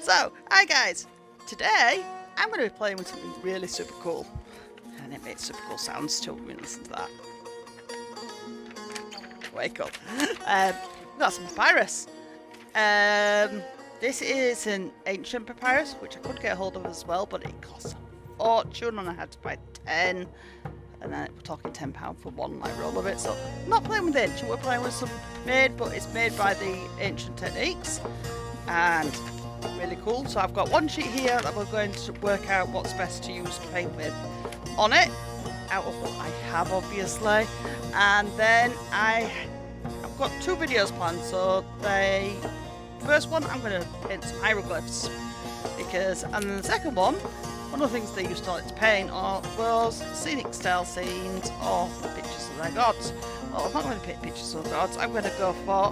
So, hi guys! Today, I'm going to be playing with something really super cool. And it makes super cool sounds too when you listen to that. Wake up. We've got some papyrus. This is an ancient papyrus, which I could get a hold of as well, but it costs a fortune and I had to buy 10. And then we're talking £10 for one like roll of it. So, I'm not playing with ancient, we're playing with some made, but it's made by the ancient techniques. And really cool. So I've got one sheet here that we're going to work out what's best to use to paint with on it, out of what I have obviously. And then I've got two videos planned. So the first one I'm going to paint some hieroglyphs, and then the second one of the things they used to like to paint was scenic style scenes or pictures of their gods. Well, I'm not going to paint pictures of gods, I'm going to go for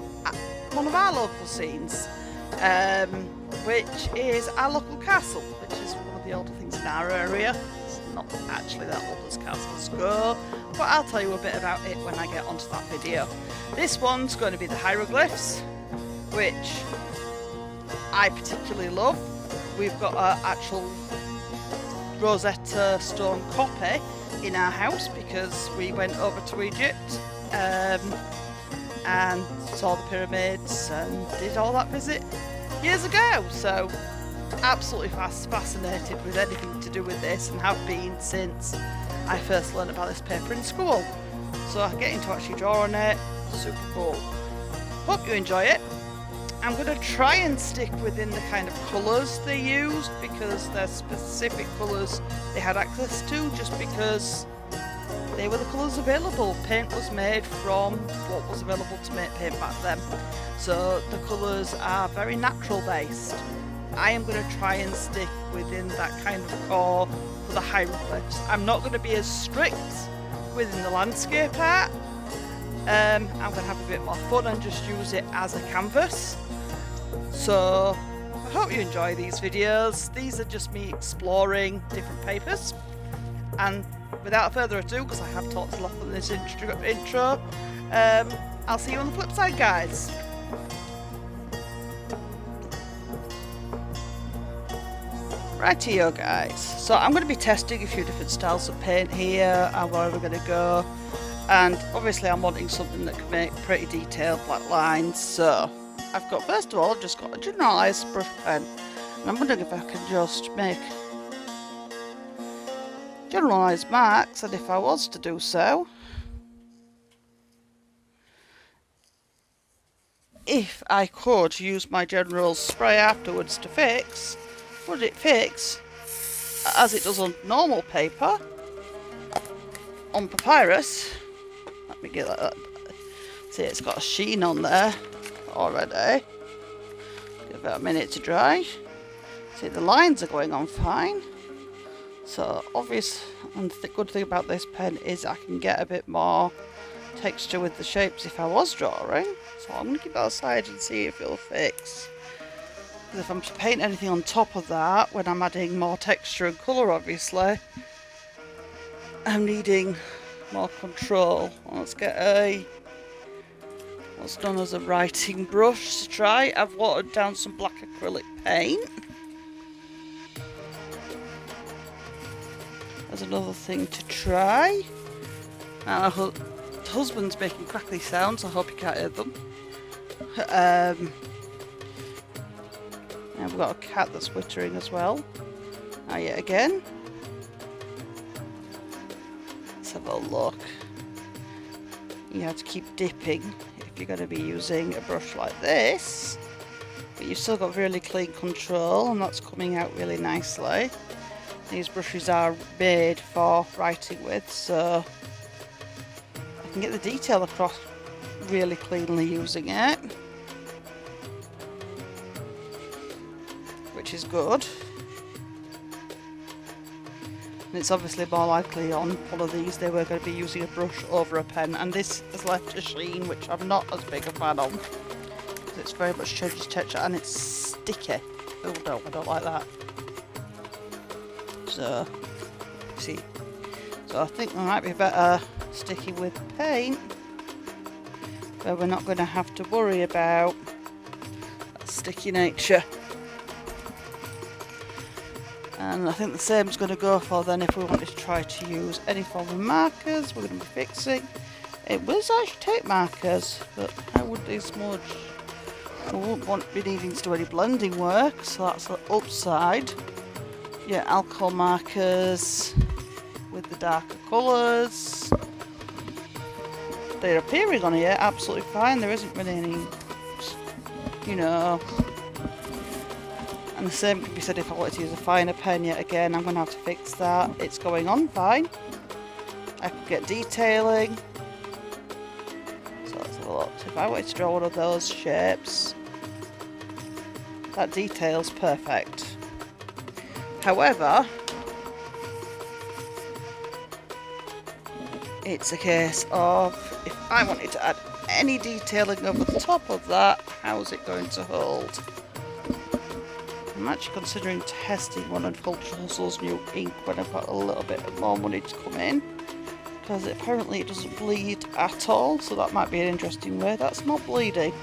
one of our local scenes, which is our local castle, which is one of the older things in our area. It's not actually that old as castles go, but I'll tell you a bit about it when I get onto that video. This one's going to be the hieroglyphs, which I particularly love. We've got an actual Rosetta Stone copy in our house because we went over to Egypt and saw the pyramids and did all that visit years ago. So absolutely fascinated with anything to do with this and have been since I first learned about this paper in school. So getting to actually draw on it, super cool. Hope you enjoy it. I'm going to try and stick within the kind of colours they used because they're specific colours they had access to, just because they were the colours available. Paint was made from what was available to make paint back then. So the colours are very natural based. I am going to try and stick within that kind of core for the hieroglyphs. I'm not going to be as strict within the landscape art. I'm going to have a bit more fun and just use it as a canvas. So I hope you enjoy these videos. These are just me exploring different papers. And without further ado, because I have talked a lot on this intro, I'll see you on the flip side, guys. Rightio, guys. So I'm going to be testing a few different styles of paint here and where we're going to go. And obviously I'm wanting something that can make pretty detailed black lines. So I've got, first of all, I've just got a generalised brush pen. And I'm wondering if I can just make generalised marks, and if I was to do so, if I could use my general spray afterwards to fix, would it fix as it does on normal paper on papyrus? Let me get that. See, it's got a sheen on there already. Give it a minute to dry. See, the lines are going on fine. So obvious, and the good thing about this pen is I can get a bit more texture with the shapes if I was drawing. So I'm going to keep that aside and see if it'll fix. Because if I'm to paint anything on top of that, when I'm adding more texture and colour obviously, I'm needing more control. Let's get what's known as a writing brush to try. I've watered down some black acrylic paint. There's another thing to try. And the husband's making crackly sounds, I hope you can't hear them. And we've got a cat that's whittering as well. Now yet again. Let's have a look. You have to keep dipping if you're going to be using a brush like this. But you've still got really clean control, and that's coming out really nicely. These brushes are made for writing with, so I can get the detail across really cleanly using it, which is good. And it's obviously more likely on one of these they were going to be using a brush over a pen, and this has left a sheen which I'm not as big a fan of, because it's very much changes texture and it's sticky. Oh no, I don't like that. So, see, so I think we might be better sticking with paint, where we're not going to have to worry about that sticky nature. And I think the same is going to go for then if we wanted to try to use any form of markers we're going to be fixing. It will actually take markers, but how would they smudge? We won't want to be needing to do any blending work, so that's the upside. Yeah, alcohol markers with the darker colours. They're appearing on here absolutely fine. There isn't really any, you know. And the same can be said if I wanted to use a finer pen yet again. I'm going to have to fix that. It's going on fine. I could get detailing. So let's have a look. So if I wanted to draw one of those shapes, that detail's perfect. However, it's a case of if I wanted to add any detailing over the top of that, how's it going to hold? I'm actually considering testing one of Culture Hustle's new ink when I've got a little bit more money to come in, because apparently it doesn't bleed at all, so that might be an interesting way. That's not bleeding.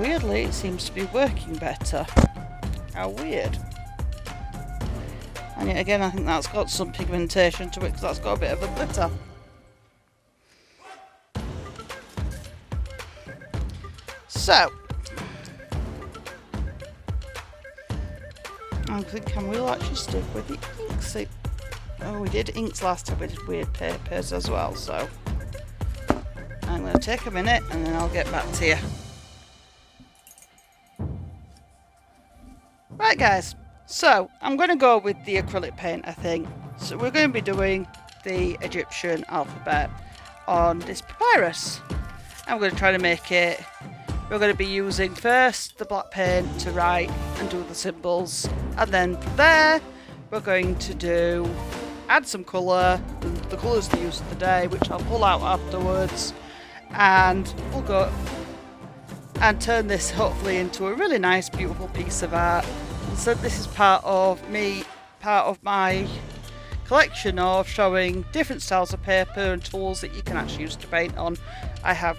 weirdly it seems to be working better. How weird. And yet again, I think that's got some pigmentation to it because that's got a bit of a glitter. So, I think I will actually stick with the inks. Oh, we did inks last time, we did weird papers as well, so I'm going to take a minute and then I'll get back to you. Right guys, so I'm going to go with the acrylic paint, I think. So we're going to be doing the Egyptian alphabet on this papyrus. I'm going to try to make it. We're going to be using first the black paint to write and do the symbols, and then from there we're going to add some colour, the colours they use today, which I'll pull out afterwards, and we'll go and turn this hopefully into a really nice beautiful piece of art. So this is part of my collection of showing different styles of paper and tools that you can actually use to paint on. I have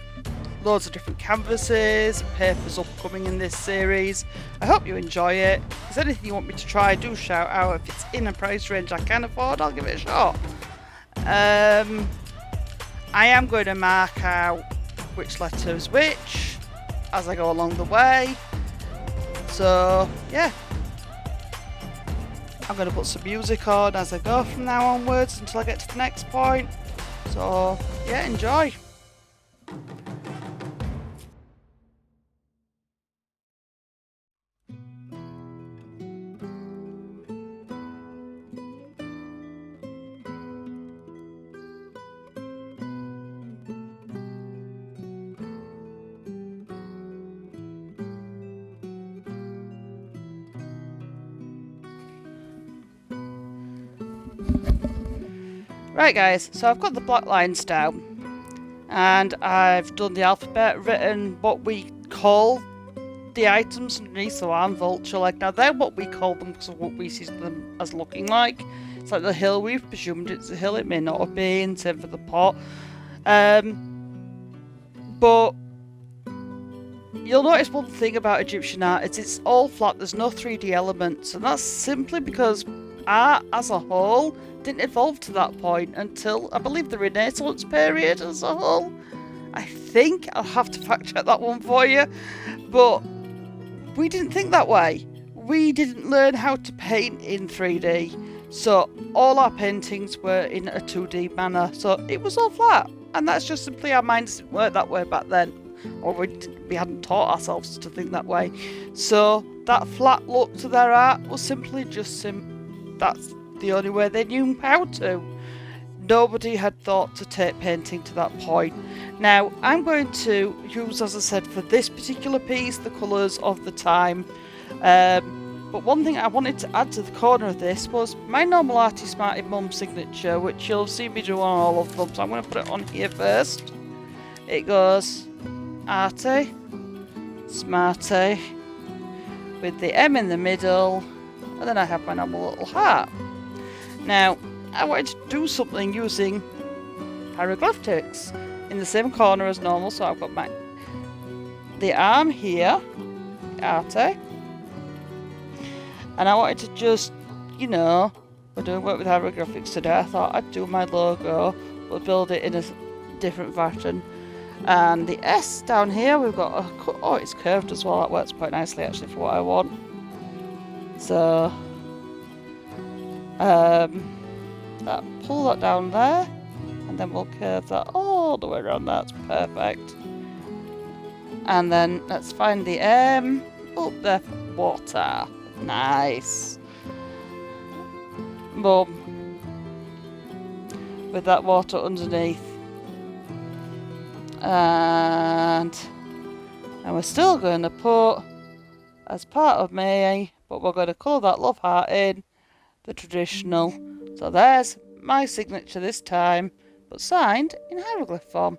loads of different canvases, papers upcoming in this series. I hope you enjoy it. If there's anything you want me to try, do shout out. If it's in a price range I can afford, I'll give it a shot. I am going to mark out which letter is which as I go along the way. So yeah, I'm going to put some music on as I go from now onwards until I get to the next point. So yeah, enjoy. Right guys, so I've got the black lines down and I've done the alphabet, written what we call the items underneath, so arm, vulture, leg. Now they're what we call them because of what we see them as looking like. It's like the hill, we've presumed it's a hill, it may not have been, same for the pot. But you'll notice one thing about Egyptian art is it's all flat, there's no 3D elements, and that's simply because art as a whole didn't evolve to that point until, I believe, the Renaissance period as a whole. I think I'll have to fact check that one for you, but we didn't think that way. We didn't learn how to paint in 3D, so all our paintings were in a 2D manner, so it was all flat, and that's just simply our minds didn't work that way back then, or we hadn't taught ourselves to think that way. So that flat look to their art was simply just that's the only way they knew how to. Nobody had thought to take painting to that point. Now I'm going to use, as I said, for this particular piece, the colours of the time. But one thing I wanted to add to the corner of this was my normal Arty Smarty Mum signature, which you'll see me do on all of them. So I'm going to put it on here first. It goes Arty Smarty with the M in the middle, and then I have my normal little heart. Now, I wanted to do something using hieroglyphics in the same corner as normal, so I've got the arm here, Arty, and I wanted to just, you know, we're doing work with hieroglyphics today, I thought I'd do my logo, but build it in a different fashion. And the S down here, we've got a, oh, it's curved as well, that works quite nicely actually for what I want. So pull that down there, and then we'll curve that all the way around. That's perfect. And then let's find the M up there for water. Nice. Boom. With that water underneath. And we're still going to put, as part of me, but we're going to colour that love heart in, the traditional. So there's my signature this time, but signed in hieroglyph form,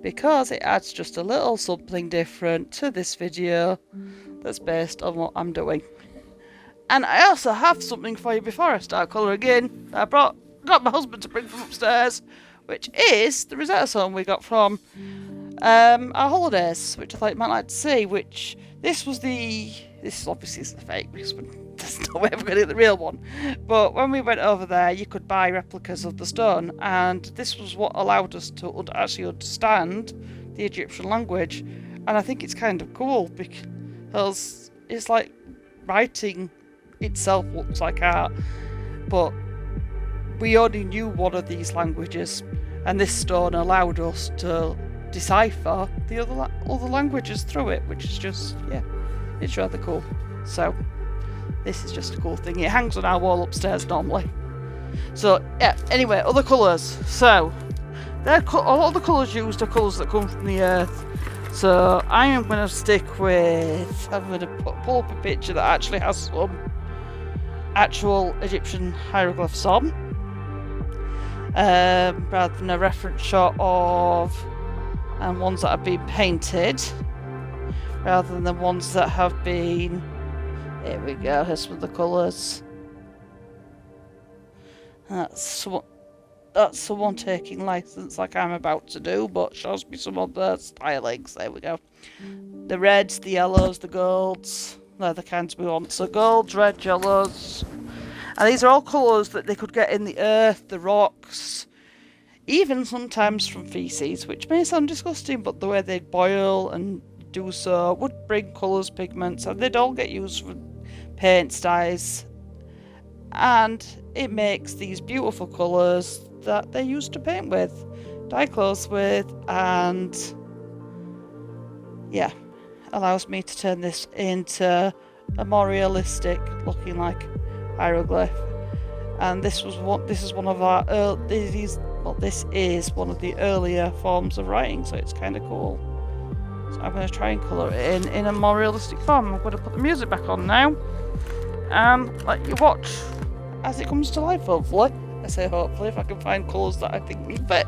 because it adds just a little something different to this video that's based on what I'm doing. And I also have something for you before I start colouring in. I got my husband to bring from upstairs, which is the Rosetta Stone we got from Our holidays, which I thought you might like to see, which this is obviously the fake because there's no way we're going to get the real one. But when we went over there, you could buy replicas of the stone, and this was what allowed us to actually understand the Egyptian language. And I think it's kind of cool because it's like writing itself looks like art, but we only knew one of these languages, and this stone allowed us to decipher the other languages through it, which is just, yeah, it's rather cool. So this is just a cool thing. It hangs on our wall upstairs normally. So yeah, anyway, other colours. So a lot of the colours used are colours that come from the earth. So I am going to stick with, I'm going to pull up a picture that actually has some actual Egyptian hieroglyphs on, rather than a reference shot of and ones that have been painted, rather than the ones that have been, here we go, here's some of the colours. That's someone taking license like I'm about to do, but shows me some other stylings. There we go. The reds, the yellows, the golds, they're the kinds we want. So golds, red, yellows. And these are all colours that they could get in the earth, the rocks, even sometimes from feces, which may sound disgusting, but the way they'd boil and do so would bring colours, pigments, and they'd all get used for paints, dyes, and it makes these beautiful colours that they used to paint with, dye clothes with, and yeah, allows me to turn this into a more realistic looking like hieroglyph. And this is one of our this is one of the earlier forms of writing, so it's kind of cool. So I'm going to try and colour it in a more realistic form. I'm going to put the music back on now and let you watch as it comes to life, hopefully. I say hopefully, if I can find colours that I think will fit.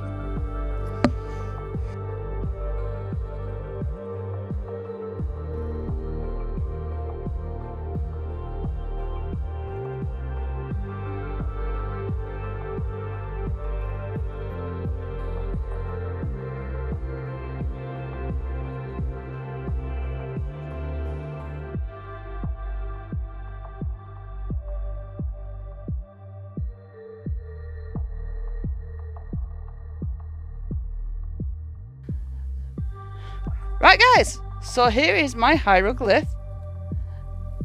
Right guys, so here is my hieroglyph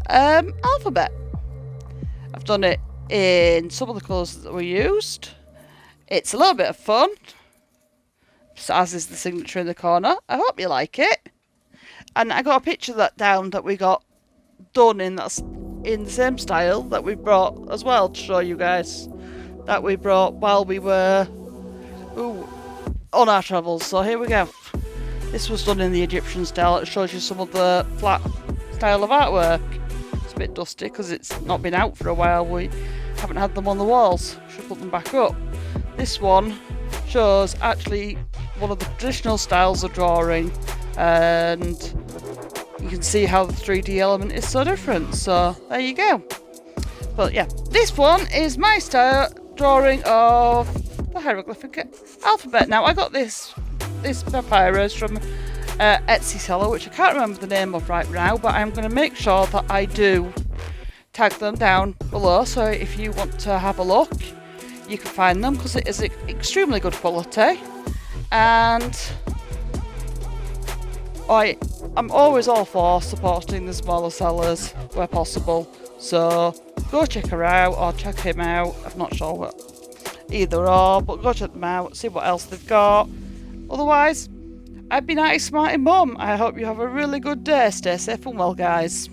alphabet. I've done it in some of the colours that were used. It's a little bit of fun, as is the signature in the corner. I hope you like it. And I got a picture of that down that we got done in the same style that we brought as well to show you guys, that we brought while we were on our travels. So here we go. This was done in the Egyptian style. It shows you some of the flat style of artwork. It's a bit dusty because it's not been out for a while. We haven't had them on the walls. Should put them back up. This one shows actually one of the traditional styles of drawing, and you can see how the 3D element is so different. So there you go. But yeah, this one is my style drawing of the hieroglyphic alphabet. Now I got this papyrus from Etsy seller, which I can't remember the name of right now, but I'm going to make sure that I do tag them down below, so if you want to have a look you can find them, because it is extremely good quality. And I'm always all for supporting the smaller sellers where possible, so go check her out or check him out. I'm not sure what either or, but go check them out, see what else they've got. Otherwise, I've been Arty Smarty Mum. I hope you have a really good day. Stay safe and well, guys.